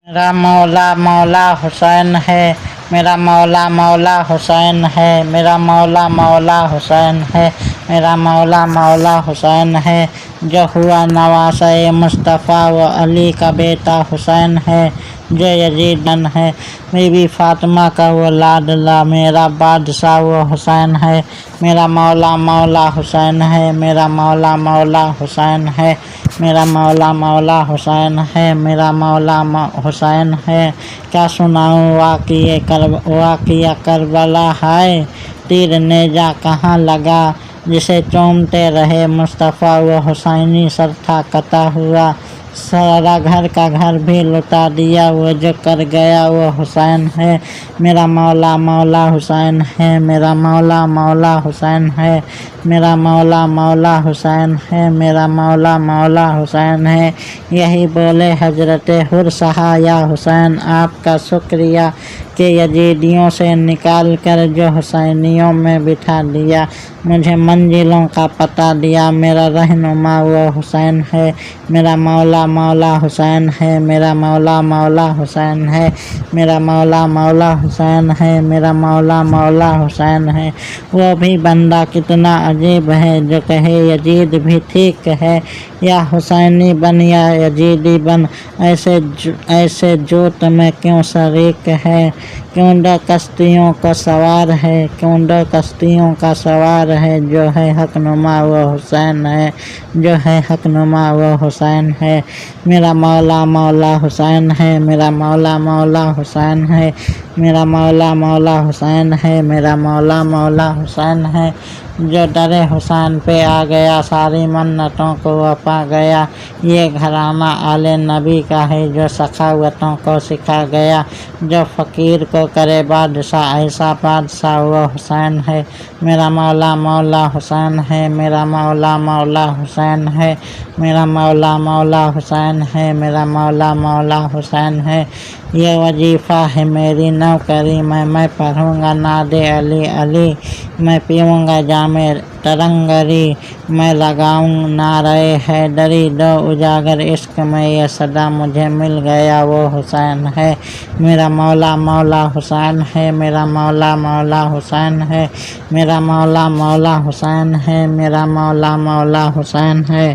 میرا مولا مولا حسین ہے، میرا مولا مولا حسین ہے، میرا مولا مولا حسین ہے، میرا مولا مولا حسین ہے، جو ہوا نواسہ مصطفیٰ و علی کا بیٹا حسین ہے، جو یزید بن ہے، بی بی فاطمہ کا وہ لاڈلا میرا بادشاہ وہ حسین ہے، میرا مولا مولا حسین ہے، میرا مولا مولا حسین ہے، میرا مولا مولا حسین ہے، میرا مولا حسین ہے۔ کیا سناؤں واقعہ کربلا ہے، تیر نیزہ کہاں لگا، جسے چومتے رہے مصطفیٰ وہ حسینی سر تھا کٹا ہوا، سارا گھر کا گھر بھی لٹا دیا، وہ جو کر گیا وہ حسین ہے، میرا مولا مولا حسین ہے، میرا مولا مولا حسین ہے، میرا مولا مولا حسین ہے، میرا مولا مولا حسین ہے۔ یہی بولے حضرت حر صحا یا حسین، آپ کا شکریہ کہ یزیدیوں سے نکال کر جو حسینیوں میں بٹھا دیا، مجھے منزلوں کا پتہ دیا، میرا رہنما وہ حسین ہے، میرا مولا مولا حسین ہے، میرا مولا مولا حسین ہے، میرا مولا مولا حسین ہے، میرا مولا مولا حسین ہے۔ وہ بھی بندہ کتنا عجیب ہے جو کہے یزید بھی ٹھیک ہے، یا حسینی بن یا یزیدی بن، ایسے جوت میں کیوں شریک ہے، کیوں دو کشتیوں کا سوار ہے، کیوں دو کشتیوں کا سوار ہے، جو ہے حق نما وہ حسین ہے، جو ہے حق نما وہ حسین ہے، میرا مولا مولا حسین ہے، میرا مولا مولا حسین ہے، میرا مولا مولا حسین ہے، میرا مولا مولا حسین ہے، جو در حسین پہ آ گیا ساری منتوں کو وہ پا گیا، یہ گھرانہ آل نبی کا ہے جو سخاوتوں کو سکھا گیا، جو فقیر کو کرے بادشاہ ایسا بادشاہ وہ حسین ہے، میرا مولا مولا حسین ہے، میرا مولا مولا حسین ہے، میرا مولا مولا حسین ہے، میرا مولا مولا حسین ہے۔ یہ وظیفہ ہے میری نوکری میں پڑھوں گا نعت علی علی، میں پیوں گا جام ترنگری، میں لگاؤں نعرہ حیدری، دو اجاگر عشق میں یہ صدا مجھے مل گیا وہ حسین ہے، میرا مولا مولا حسین ہے، میرا مولا مولا حسین ہے، میرا مولا مولا حسین ہے، میرا مولا مولا حسین ہے۔